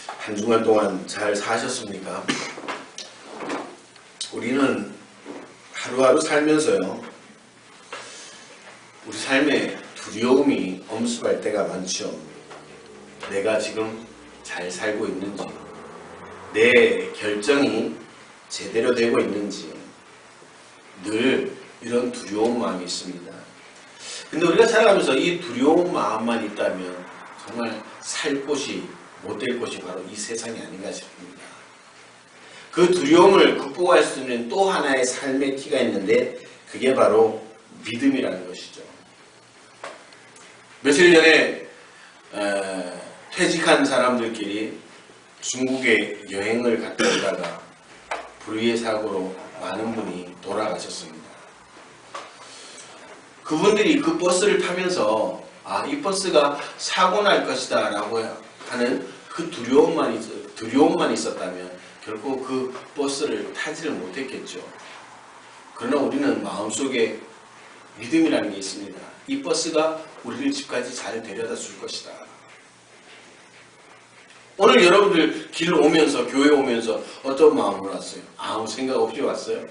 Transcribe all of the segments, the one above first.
한 주간 동안 잘 사셨습니까? 우리는 하루하루 살면서요, 우리 삶에 두려움이 엄습할 때가 많죠. 내가 지금 잘 살고 있는지, 내 결정이 제대로 되고 있는지 늘 이런 두려운 마음이 있습니다. 근데 우리가 살아가면서 이 두려운 마음만 있다면 정말 살 곳이 못될 곳이 바로 이 세상이 아닌가 싶습니다. 그 두려움을 극복할 수 있는 또 하나의 삶의 키가 있는데 그게 바로 믿음이라는 것이죠. 며칠 전에 퇴직한 사람들끼리 중국에 여행을 갔다 오다가 불의의 사고로 많은 분이 돌아가셨습니다. 그분들이 그 버스를 타면서 이 버스가 사고 날 것이다 라고 하는 그 두려움만 있었다면 결국 그 버스를 타지를 못했겠죠. 그러나 우리는 마음속에 믿음이라는 게 있습니다. 이 버스가 우리를 집까지 잘 데려다 줄 것이다. 오늘 여러분들 길 오면서, 교회 오면서 어떤 마음으로 왔어요? 아무 생각 없이 왔어요?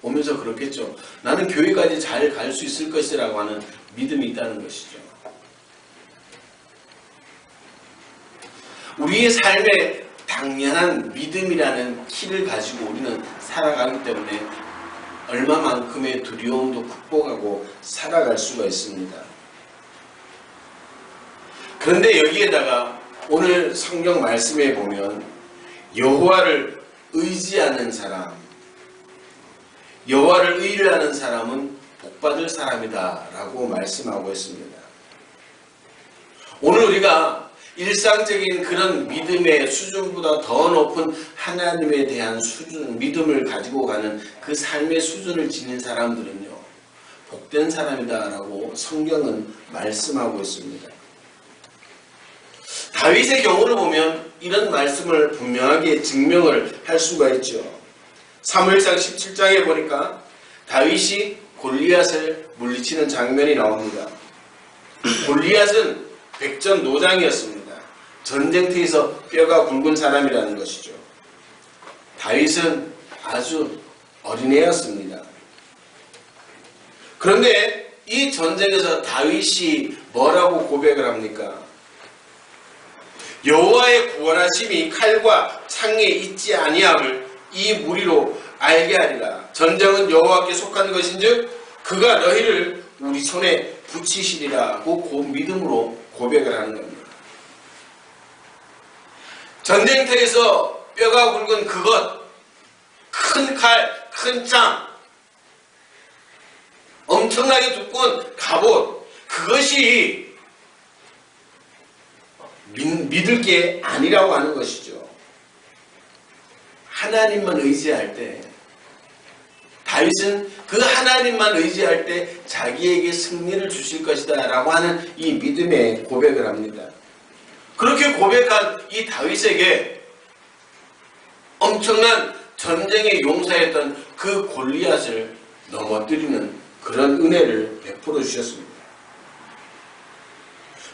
오면서 그렇겠죠. 나는 교회까지 잘 갈 수 있을 것이라고 하는 믿음이 있다는 것이죠. 우리의 삶에 당연한 믿음이라는 키를 가지고 우리는 살아가기 때문에 얼마만큼의 두려움도 극복하고 살아갈 수가 있습니다. 그런데 여기에다가 오늘 성경 말씀에 보면 여호와를 의지하는 사람, 여호와를 의뢰하는 사람은 복받을 사람이다 라고 말씀하고 있습니다. 오늘 우리가 일상적인 그런 믿음의 수준보다 더 높은 하나님에 대한 수준, 믿음을 가지고 가는 그 삶의 수준을 지닌 사람들은요, 복된 사람이다 라고 성경은 말씀하고 있습니다. 다윗의 경우를 보면 이런 말씀을 분명하게 증명을 할 수가 있죠. 사무엘상 17장에 보니까 다윗이 골리앗을 물리치는 장면이 나옵니다. 골리앗은 백전노장이었습니다. 전쟁터에서 뼈가 굵은 사람이라는 것이죠. 다윗은 아주 어린애였습니다. 그런데 이 전쟁에서 다윗이 뭐라고 고백을 합니까? 여호와의 구원하심이 칼과 창에 있지 아니함을 이 무리로 알게 하리라. 전쟁은 여호와께 속한 것인즉 그가 너희를 우리 손에 붙이시리라고 믿음으로 고백을 하는 겁니다. 전쟁터에서 뼈가 굵은 그것, 큰 칼, 큰 창, 엄청나게 두꺼운 갑옷, 그것이 믿을 게 아니라고 하는 것이죠. 하나님만 의지할 때, 다윗은 그 하나님만 의지할 때 자기에게 승리를 주실 것이다 라고 하는 이 믿음의 고백을 합니다. 그렇게 고백한 이 다윗에게 엄청난 전쟁의 용사였던 그 골리앗을 넘어뜨리는 그런 은혜를 베풀어 주셨습니다.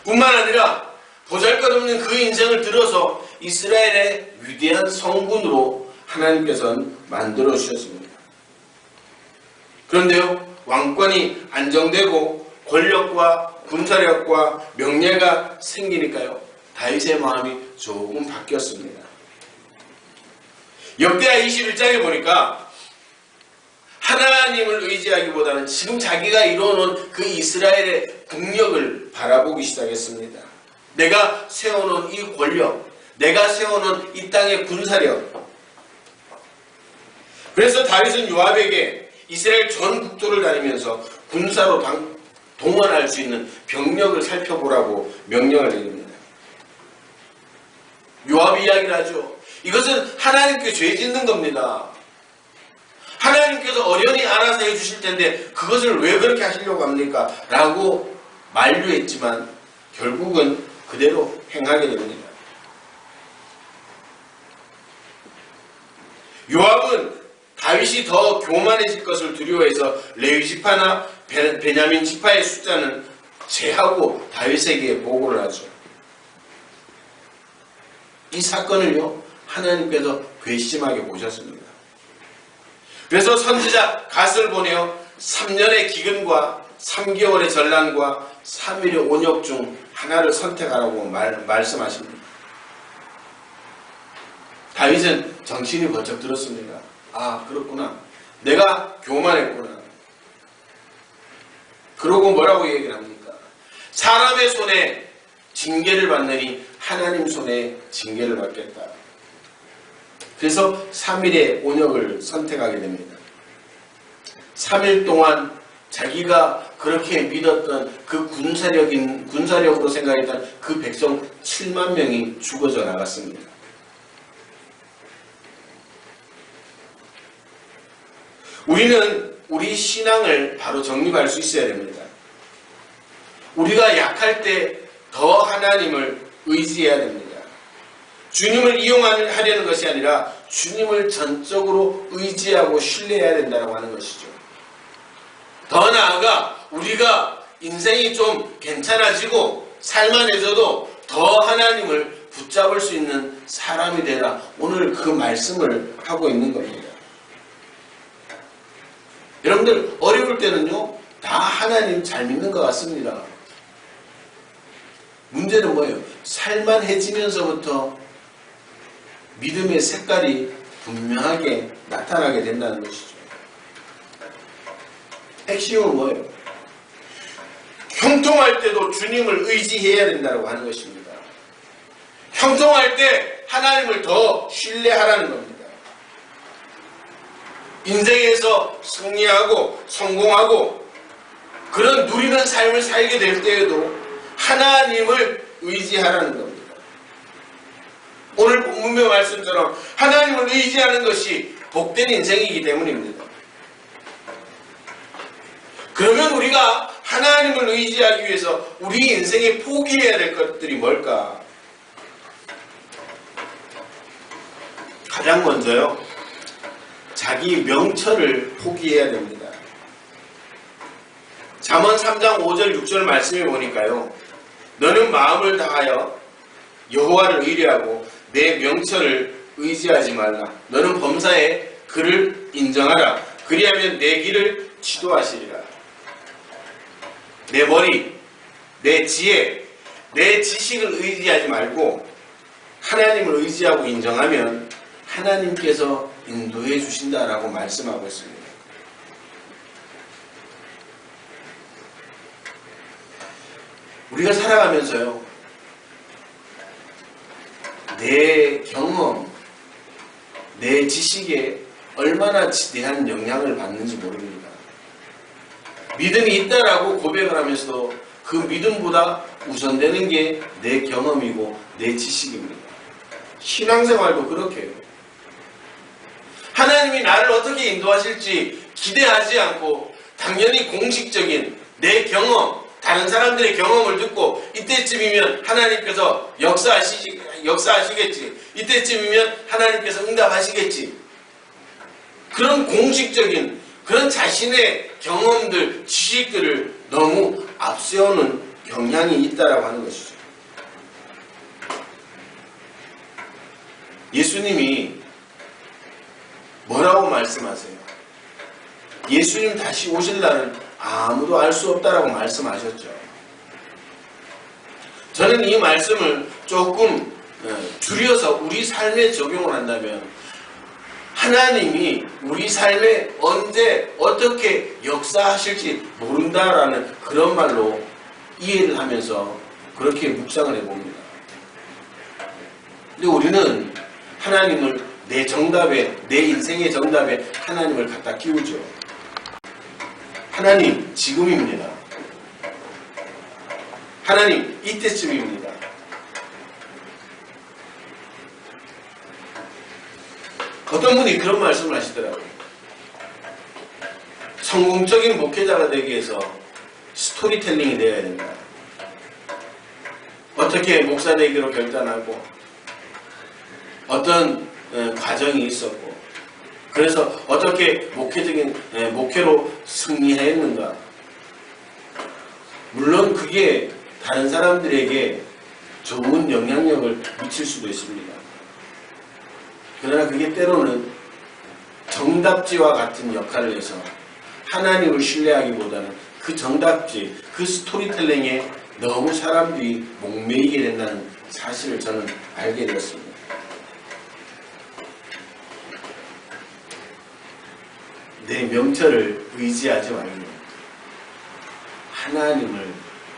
뿐만 아니라 보잘것없는 그 인생을 들어서 이스라엘의 위대한 성군으로 하나님께서는 만들어 주셨습니다. 그런데요, 왕권이 안정되고 권력과 군사력과 명예가 생기니까요, 다윗의 마음이 조금 바뀌었습니다. 역대하 21장에 보니까 하나님을 의지하기보다는 지금 자기가 이루어놓은 그 이스라엘의 국력을 바라보기 시작했습니다. 내가 세워놓은 이 권력, 내가 세워놓은 이 땅의 군사력. 그래서 다윗은 요압에게 이스라엘 전 국토를 다니면서 군사로 동원할 수 있는 병력을 살펴보라고 명령을 내립니다. 요압이 이야기를 하죠. 이것은 하나님께 죄 짓는 겁니다. 하나님께서 어련히 알아서 해주실 텐데 그것을 왜 그렇게 하시려고 합니까? 라고 만류했지만 결국은 그대로 행하게 됩니다. 요압은 다윗이 더 교만해질 것을 두려워해서 레위 지파나 베냐민 지파의 숫자는 제하고 다윗에게 보고를 하죠. 이 사건을요 하나님께서 괘씸하게 보셨습니다. 그래서 선지자 갓을 보내어 3년의 기근과 3개월의 전란과 3일의 온역 중 하나를 선택하라고 말씀하십니다. 다윗은 정신이 번쩍 들었습니다. 아, 그렇구나. 내가 교만했구나. 그러고 뭐라고 얘기를 합니까? 사람의 손에 징계를 받느니 하나님 손에 징계를 받겠다. 그래서 3일의 온역을 선택하게 됩니다. 3일 동안 자기가 그렇게 믿었던 그 군사력으로 생각했던 그 백성 7만 명이 죽어져 나갔습니다. 우리는 우리 신앙을 바로 정립할 수 있어야 됩니다. 우리가 약할 때 더 하나님을 의지해야 됩니다. 주님을 이용하려는 것이 아니라 주님을 전적으로 의지하고 신뢰해야 된다고 하는 것이죠. 더 나아가 우리가 인생이 좀 괜찮아지고 살만해져도 더 하나님을 붙잡을 수 있는 사람이 되라. 오늘 그 말씀을 하고 있는 겁니다. 여러분들 어려울 때는요 다 하나님 잘 믿는 것 같습니다. 문제는 뭐예요? 살만해지면서부터 믿음의 색깔이 분명하게 나타나게 된다는 것이죠. 핵심은 뭐예요? 형통할 때도 주님을 의지해야 된다고 하는 것입니다. 형통할 때 하나님을 더 신뢰하라는 겁니다. 인생에서 승리하고 성공하고 그런 누리는 삶을 살게 될 때에도 하나님을 의지하라는 겁니다. 오늘 본문의 말씀처럼 하나님을 의지하는 것이 복된 인생이기 때문입니다. 그러면 우리가 하나님을 의지하기 위해서 우리 인생에 포기해야 될 것들이 뭘까? 가장 먼저요, 자기 명철을 포기해야 됩니다. 잠언 3장 5절 6절 말씀에 보니까요, 너는 마음을 다하여 여호와를 의뢰하고 내 명철을 의지하지 말라. 너는 범사에 그를 인정하라. 그리하면 내 길을 지도하시리라. 내 머리, 내 지혜, 내 지식을 의지하지 말고 하나님을 의지하고 인정하면 하나님께서 인도해 주신다라고 말씀하고 있습니다. 우리가 살아가면서요, 내 경험, 내 지식에 얼마나 지대한 영향을 받는지 모릅니다. 믿음이 있다라고 고백을 하면서도 그 믿음보다 우선되는 게 내 경험이고 내 지식입니다. 신앙생활도 그렇게 해요. 하나님이 나를 어떻게 인도하실지 기대하지 않고 당연히 공식적인 내 경험, 다른 사람들의 경험을 듣고 이때쯤이면 하나님께서 역사하시겠지. 이때쯤이면 하나님께서 응답하시겠지. 그런 공식적인 그런 자신의 경험들, 지식들을 너무 앞세우는 경향이 있다라고 하는 것이죠. 예수님이 뭐라고 말씀하세요? 예수님 다시 오실 날은 아무도 알 수 없다라고 말씀하셨죠. 저는 이 말씀을 조금 줄여서 우리 삶에 적용을 한다면 하나님이 우리 삶에 언제 어떻게 역사하실지 모른다라는 그런 말로 이해를 하면서 그렇게 묵상을 해봅니다. 근데 우리는 하나님을 내 정답에, 내 인생의 정답에 하나님을 갖다 끼우죠. 하나님, 지금입니다. 하나님, 이때쯤입니다. 어떤 분이 그런 말씀을 하시더라고요. 성공적인 목회자가 되기 위해서 스토리텔링이 되어야 된다. 어떻게 목사 되기로 결단하고 어떤 과정이 있었고 그래서 어떻게 목회로 승리했는가. 물론 그게 다른 사람들에게 좋은 영향력을 미칠 수도 있습니다. 그러나 그게 때로는 정답지와 같은 역할을 해서 하나님을 신뢰하기보다는 그 정답지, 그 스토리텔링에 너무 사람들이 목매이게 된다는 사실을 저는 알게 되었습니다. 내 명철을 의지하지 말고 하나님을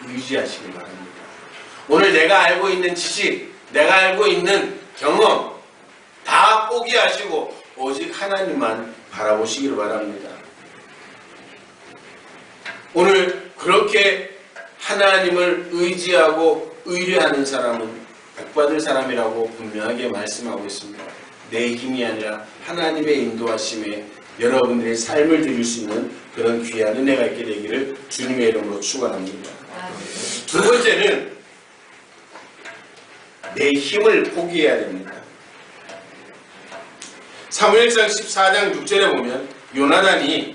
의지하시기 바랍니다. 오늘 내가 알고 있는 지식, 내가 알고 있는 경험 다 포기하시고 오직 하나님만 바라보시기를 바랍니다. 오늘 그렇게 하나님을 의지하고 의뢰하는 사람은 복받을 사람이라고 분명하게 말씀하고 있습니다. 내 힘이 아니라 하나님의 인도하심에 여러분들의 삶을 드릴 수 있는 그런 귀한 은혜가 있게 되기를 주님의 이름으로 축원합니다. 두 번째는 내 힘을 포기해야 됩니다. 사무엘상 14장 6절에 보면 요나단이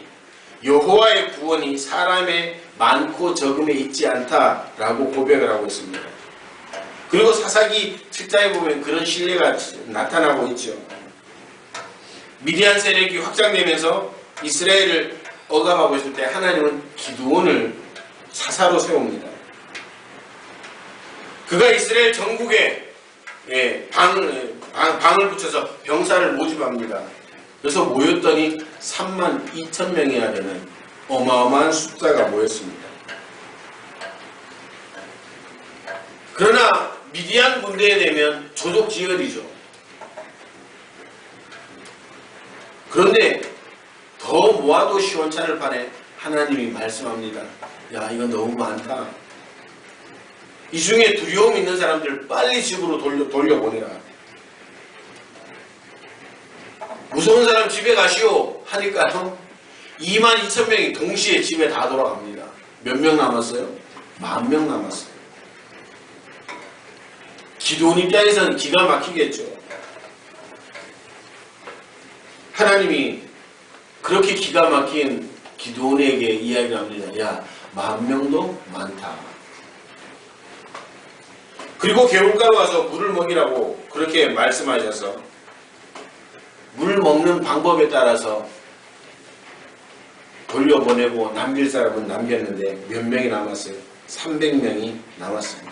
여호와의 구원이 사람의 많고 적음에 있지 않다라고 고백을 하고 있습니다. 그리고 사사기 7장에 보면 그런 신뢰가 나타나고 있죠. 미디안 세력이 확장되면서 이스라엘을 억압하고 있을 때 하나님은 기드온을 사사로 세웁니다. 그가 이스라엘 전국에 방을 붙여서 병사를 모집합니다. 그래서 모였더니 32,000명이나 되는 어마어마한 숫자가 모였습니다. 그러나 미디안 군대에 되면 조족지혈이죠. 그런데 더 모아도 시원찮을 판에 하나님이 말씀합니다. 야, 이건 너무 많다. 이 중에 두려움 있는 사람들 빨리 집으로 돌려보내라. 무서운 사람 집에 가시오 하니까요. 22,000명이 동시에 집에 다 돌아갑니다. 몇 명 남았어요? 10,000명 남았어요. 기드온 입장에서는 기가 막히겠죠. 하나님이 그렇게 기가 막힌 기드온에게 이야기를 합니다. 야, 10,000명도 많다. 그리고 개울가로 와서 물을 먹이라고 그렇게 말씀하셔서 물 먹는 방법에 따라서 돌려보내고 남길 사람은 남겼는데 몇 명이 남았어요? 300명이 남았습니다.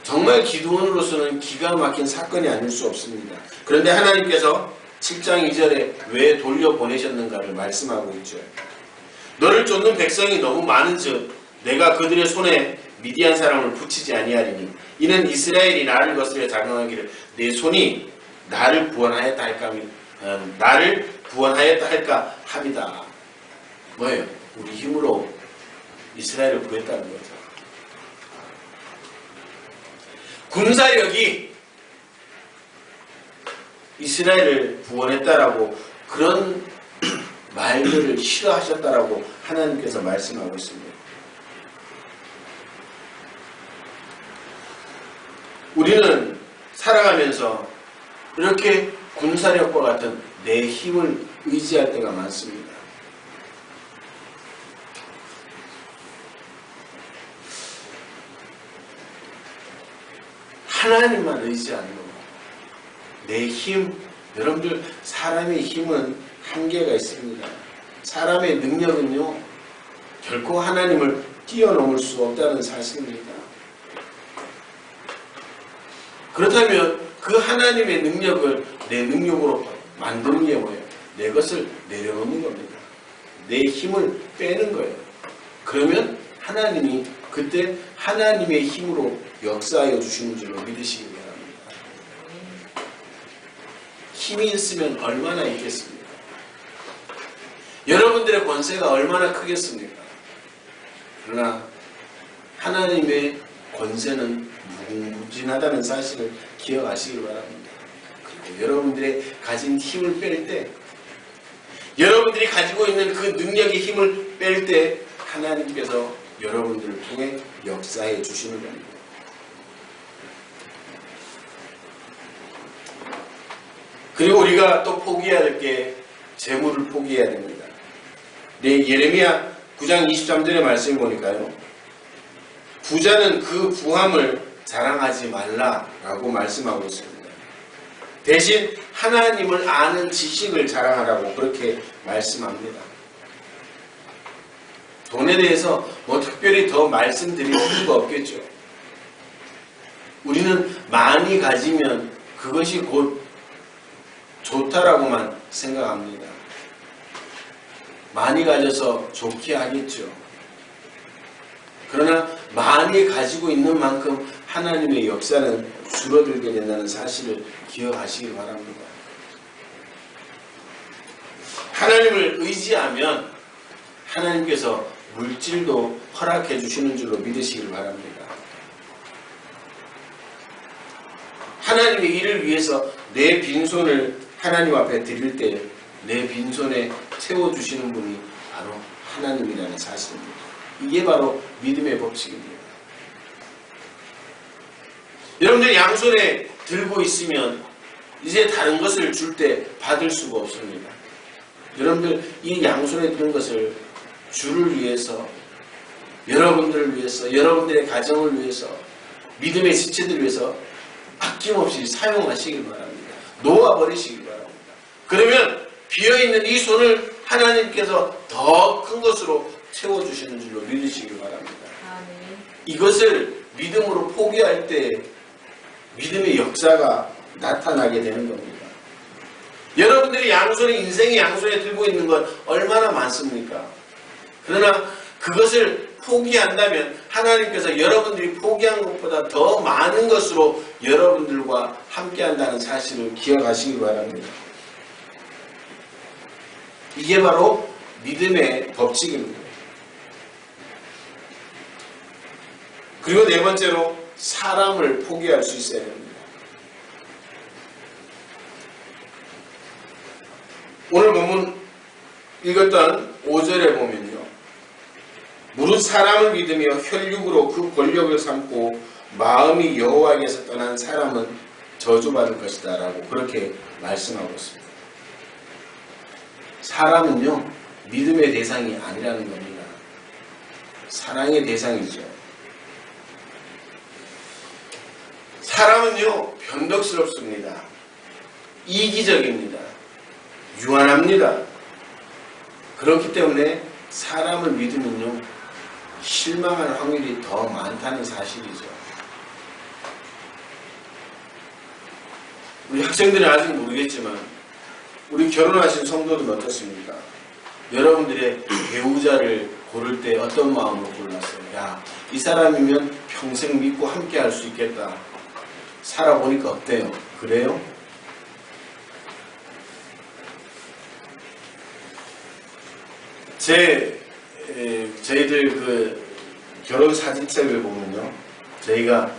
정말 기드온으로서는 기가 막힌 사건이 아닐 수 없습니다. 그런데 하나님께서 7장 2절에 왜 돌려보내셨는가를 말씀하고 있죠. 너를 쫓는 백성이 너무 많은즉 내가 그들의 손에 미디안 사람을 붙이지 아니하리니 이는 이스라엘이 나를 거스려 자랑하기를 내 손이 나를 구원하였다 할까 합니다. 뭐예요? 우리 힘으로 이스라엘을 구했다는 거죠. 군사력이 이스라엘을 구원했다라고 그런 말들을 싫어하셨다라고 하나님께서 말씀하고 있습니다. 우리는 살아가면서 이렇게 군사력과 같은 내 힘을 의지할 때가 많습니다. 하나님만 의지하는 거. 내 힘, 여러분들 사람의 힘은 한계가 있습니다. 사람의 능력은요 결코 하나님을 뛰어넘을 수 없다는 사실입니다. 그렇다면 그 하나님의 능력을 내 능력으로 만드는 게 뭐예요? 내 것을 내려놓는 겁니다. 내 힘을 빼는 거예요. 그러면 하나님이 그때 하나님의 힘으로 역사하여 주시는 줄로 믿으시기 바랍니다. 힘이 있으면 얼마나 있겠습니까? 여러분들의 권세가 얼마나 크겠습니까? 그러나 하나님의 권세는 무궁무진하다는 사실을 기억하시기 바랍니다. 그리고 여러분들의 가진 힘을 뺄 때, 여러분들이 가지고 있는 그 능력의 힘을 뺄 때 하나님께서 여러분들을 통해 역사해 주시는 겁니다. 그리고 우리가 또 포기해야 될 게 재물을 포기해야 됩니다. 예레미야 9장 23절의 말씀을 보니까요. 부자는 그 부함을 자랑하지 말라라고 말씀하고 있습니다. 대신 하나님을 아는 지식을 자랑하라고 그렇게 말씀합니다. 돈에 대해서 뭐 특별히 더 말씀드릴 필요가 없겠죠. 우리는 많이 가지면 그것이 곧 좋다라고만 생각합니다. 많이 가져서 좋게 하겠죠. 그러나 많이 가지고 있는 만큼 하나님의 역사는 줄어들게 된다는 사실을 기억하시기 바랍니다. 하나님을 의지하면 하나님께서 물질도 허락해 주시는 줄로 믿으시길 바랍니다. 하나님의 일을 위해서 내 빈손을 하나님 앞에 드릴 때 내 빈손에 채워주시는 분이 바로 하나님이라는 사실입니다. 이게 바로 믿음의 법칙입니다. 여러분들 양손에 들고 있으면 이제 다른 것을 줄 때 받을 수가 없습니다. 여러분들 이 양손에 드는 것을 주를 위해서, 여러분들을 위해서, 여러분들의 가정을 위해서, 믿음의 지체들을 위해서 아낌없이 사용하시길 바랍니다. 놓아버리시길 바랍니다. 그러면 비어있는 이 손을 하나님께서 더 큰 것으로 채워주시는 줄로 믿으시길 바랍니다. 아멘. 이것을 믿음으로 포기할 때 믿음의 역사가 나타나게 되는 겁니다. 여러분들이 양손에, 인생의 양손에 들고 있는 건 얼마나 많습니까? 그러나 그것을 포기한다면 하나님께서 여러분들이 포기한 것보다 더 많은 것으로 여러분들과 함께한다는 사실을 기억하시기 바랍니다. 이게 바로 믿음의 법칙입니다. 그리고 네 번째로 사람을 포기할 수 있어야 됩니다. 오늘 본문 읽었던 5절에 보면요. 무릇 사람을 믿으며 혈육으로 그 권력을 삼고 마음이 여호와에게서 떠난 사람은 저주받을 것이다 라고 그렇게 말씀하고 있습니다. 사람은요 믿음의 대상이 아니라는 겁니다. 사랑의 대상이죠. 사람은요 변덕스럽습니다. 이기적입니다. 유한합니다. 그렇기 때문에 사람을 믿으면요 실망할 확률이 더 많다는 사실이죠. 우리 학생들은 아직 모르겠지만 우리 결혼하신 성도들은 어떻습니까? 여러분들의 배우자를 고를 때 어떤 마음으로 골랐어요? 야, 이 사람이면 평생 믿고 함께 할 수 있겠다. 살아보니까 어때요? 그래요? 저희들 그 결혼 사진책을 보면요. 저희가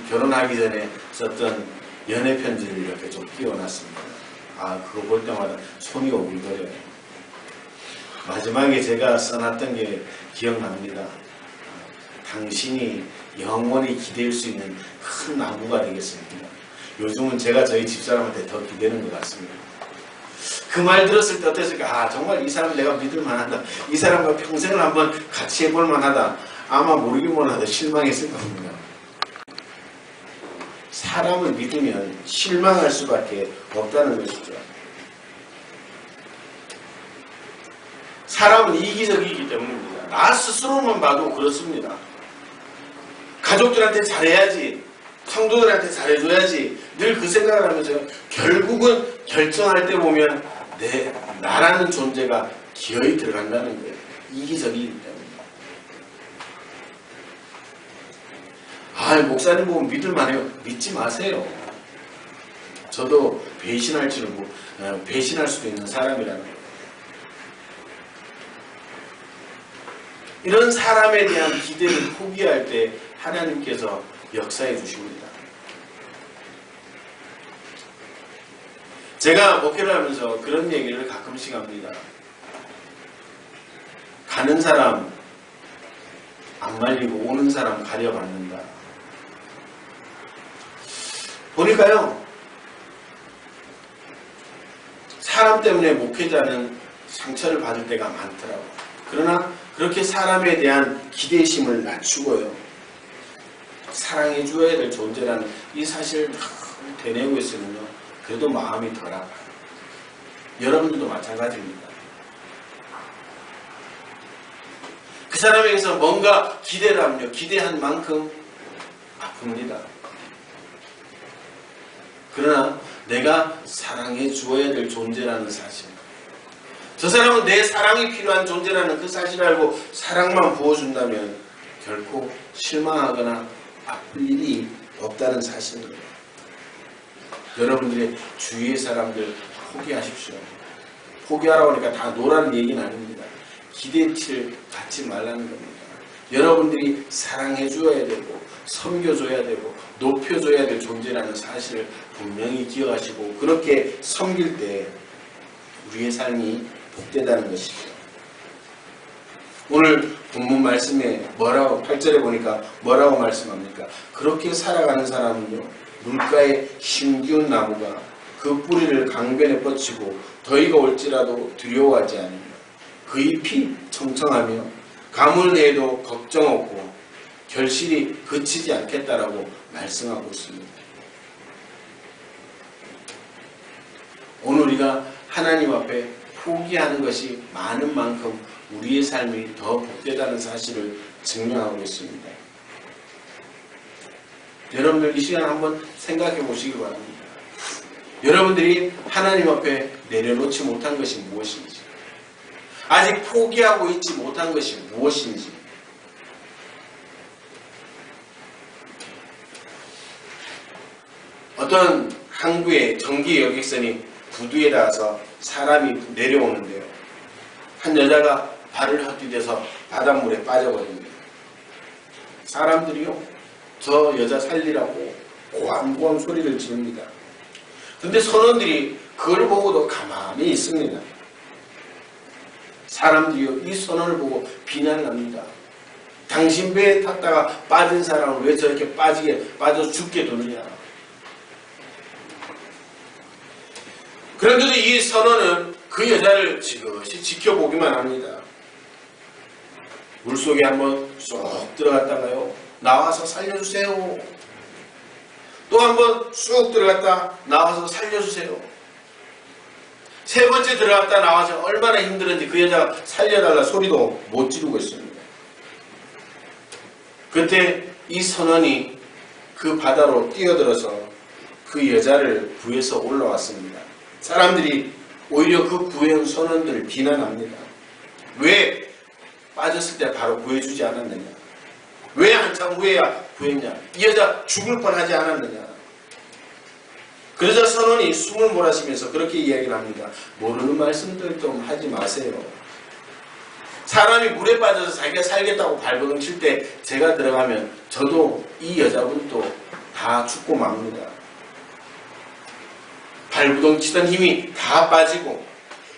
결혼하기 전에 썼던 연애 편지를 이렇게 좀 띄워놨습니다. 아, 그거 볼 때마다 손이 오글거려요. 마지막에 제가 써놨던 게 기억납니다. 당신이 영원히 기댈 수 있는 큰 나무가 되겠습니다. 요즘은 제가 저희 집사람한테 더 기대는 것 같습니다. 그 말 들었을 때 어땠을까? 아, 정말 이 사람 내가 믿을 만하다. 이 사람과 평생을 한번 같이 해볼 만하다. 아마 모르긴 못하다 실망했을 겁니다. 사람을 믿으면 실망할 수밖에 없다는 것이죠. 사람은 이기적이기 때문입니다. 나 스스로만 봐도 그렇습니다. 가족들한테 잘해야지, 성도들한테 잘해줘야지 늘 그 생각을 하면서 결국은 결정할 때 보면 나라는 존재가 기어이 들어간다는 거예요. 이기적이기 때문에. 아, 목사님 보면 믿을만해요. 믿지 마세요. 저도 배신할 수도 있는 사람이라는 거예요. 이런 사람에 대한 기대를 포기할 때 하나님께서 역사해 주십니다. 제가 목회를 하면서 그런 얘기를 가끔씩 합니다. 가는 사람 안 말리고 오는 사람 가려받는다. 보니까요, 사람 때문에 목회자는 상처를 받을 때가 많더라고요. 그러나 그렇게 사람에 대한 기대심을 낮추고요. 사랑해 주어야 될 존재라는 이 사실을 되뇌고 있으면요. 그래도 마음이 덜 아파요. 여러분들도 마찬가지입니다. 그 사람에게서 뭔가 기대를 하면요. 기대한 만큼 아픕니다. 그러나 내가 사랑해 주어야 될 존재라는 사실, 저 사람은 내 사랑이 필요한 존재라는 그 사실을 알고 사랑만 부어준다면 결코 실망하거나 아플 일이 없다는 사실입니다. 여러분들의 주위의 사람들 포기하십시오. 포기하라고 하니까 다 노라는 얘기는 아닙니다. 기대치를 갖지 말라는 겁니다. 여러분들이 사랑해 줘야 되고 섬겨줘야 되고 높여줘야 될 존재라는 사실을 분명히 기억하시고 그렇게 섬길 때 우리의 삶이 복되다는 것이죠. 오늘 본문 말씀에 뭐라고 8절에 보니까 뭐라고 말씀합니까? 그렇게 살아가는 사람은요, 물가에 힘기운 나무가 그 뿌리를 강변에 뻗치고 더위가 올지라도 두려워하지 않으며 그 잎이 청청하며 가물 내에도 걱정 없고 결실이 그치지 않겠다라고 말씀하고 있습니다. 오늘 우리가 하나님 앞에 포기하는 것이 많은 만큼 우리의 삶이 더 복되다는 사실을 증명하고 있습니다. 여러분들 이 시간 한번 생각해 보시기 바랍니다. 여러분들이 하나님 앞에 내려놓지 못한 것이 무엇인지, 아직 포기하고 있지 못한 것이 무엇인지, 어떤 항구에 전기 여객선이 부두에 닿아서 사람이 내려오는데요. 한 여자가 발을 헛디뎌서 바닷물에 빠져버립니다. 사람들이요, 저 여자 살리라고 고함고함 소리를 지릅니다. 근데 선원들이 그걸 보고도 가만히 있습니다. 사람들이요, 이 선원을 보고 비난을 합니다. 당신 배에 탔다가 빠진 사람을 왜 저렇게 빠져서 죽게 두느냐. 그런데도 이 선원은 그 여자를 지그시 지켜보기만 합니다. 물속에 한번 쏙 들어갔다가요, 나와서 살려주세요. 또 한번 쑥 들어갔다 나와서 살려주세요. 세 번째 들어갔다 나와서 얼마나 힘들었는지 그 여자가 살려달라 소리도 못 지르고 있습니다. 그때 이 선원이 그 바다로 뛰어들어서 그 여자를 구해서 올라왔습니다. 사람들이 오히려 그 구해온 선원들을 비난합니다. 왜 빠졌을 때 바로 구해주지 않았느냐? 왜 한참 후에야 구했냐? 이 여자 죽을 뻔하지 않았느냐? 그러자 선원이 숨을 몰아쉬면서 그렇게 이야기를 합니다. 모르는 말씀들 좀 하지 마세요. 사람이 물에 빠져서 자기가 살겠다고 발버둥 칠 때 제가 들어가면 저도 이 여자분도 다 죽고 맙니다. 발버둥 치던 힘이 다 빠지고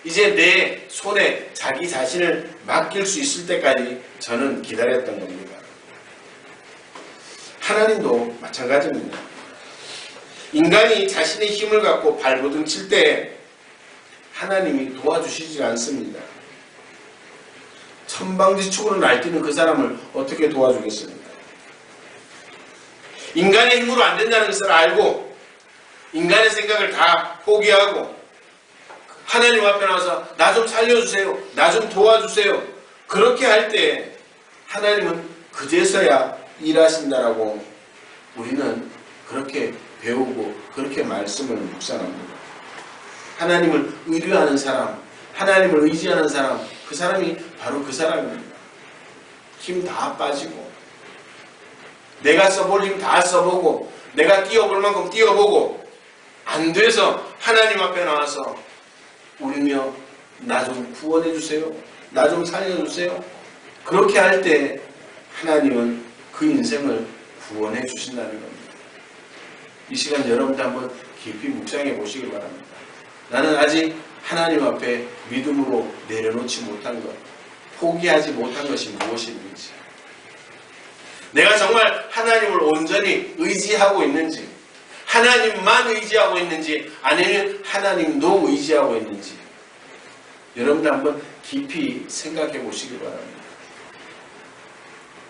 이제 내 손에 자기 자신을 맡길 수 있을 때까지 저는 기다렸던 겁니다. 하나님도 마찬가지입니다. 인간이 자신의 힘을 갖고 발버둥 칠 때 하나님이 도와주시지 않습니다. 천방지축으로 날뛰는 그 사람을 어떻게 도와주겠습니까? 인간의 힘으로 안 된다는 것을 알고 인간의 생각을 다 포기하고 하나님 앞에 나와서 나 좀 살려주세요. 나 좀 도와주세요. 그렇게 할 때 하나님은 그제서야 일하신다라고 우리는 그렇게 배우고 그렇게 말씀을 묵상합니다. 하나님을 의뢰하는 사람, 하나님을 의지하는 사람, 그 사람이 바로 그 사람입니다. 힘 다 빠지고 내가 써볼 힘 다 써보고 내가 뛰어볼 만큼 뛰어보고 안 돼서 하나님 앞에 나와서 울며 나 좀 구원해 주세요. 나 좀 살려주세요. 그렇게 할 때 하나님은 그 인생을 구원해 주신다는 겁니다. 이 시간 여러분들 한번 깊이 묵상해 보시기 바랍니다. 나는 아직 하나님 앞에 믿음으로 내려놓지 못한 것, 포기하지 못한 것이 무엇인지, 내가 정말 하나님을 온전히 의지하고 있는지, 하나님만 의지하고 있는지 아니면 하나님도 의지하고 있는지 여러분들 한번 깊이 생각해 보시기 바랍니다.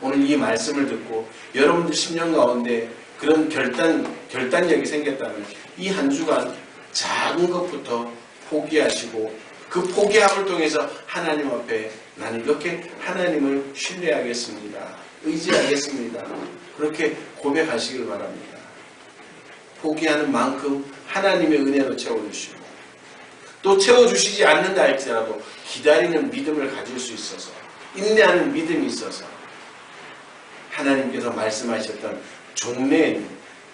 오늘 이 말씀을 듣고 여러분들 심령 가운데 그런 결단력이 생겼다면 이 한 주간 작은 것부터 포기하시고 그 포기함을 통해서 하나님 앞에 나는 이렇게 하나님을 신뢰하겠습니다. 의지하겠습니다. 그렇게 고백하시길 바랍니다. 포기하는 만큼 하나님의 은혜로 채워주시고 또 채워주시지 않는다 할지라도 기다리는 믿음을 가질 수 있어서 인내하는 믿음이 있어서 하나님께서 말씀하셨던 종래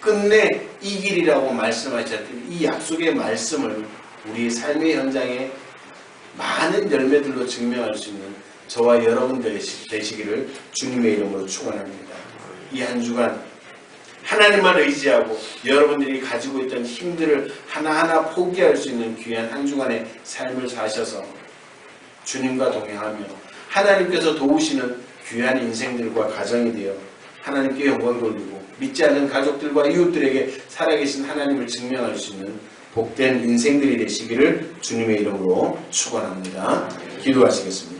끝내 이 길이라고 말씀하셨던 이 약속의 말씀을 우리 삶의 현장에 많은 열매들로 증명할 수 있는 저와 여러분들 되시기를 주님의 이름으로 축원합니다. 이 한 주간 하나님만 의지하고 여러분들이 가지고 있던 힘들을 하나하나 포기할 수 있는 귀한 한 주간의 삶을 사셔서 주님과 동행하며 하나님께서 도우시는 귀한 인생들과 가정이 되어 하나님께 영광 돌리고 믿지 않는 가족들과 이웃들에게 살아계신 하나님을 증명할 수 있는 복된 인생들이 되시기를 주님의 이름으로 축원합니다. 기도하시겠습니다.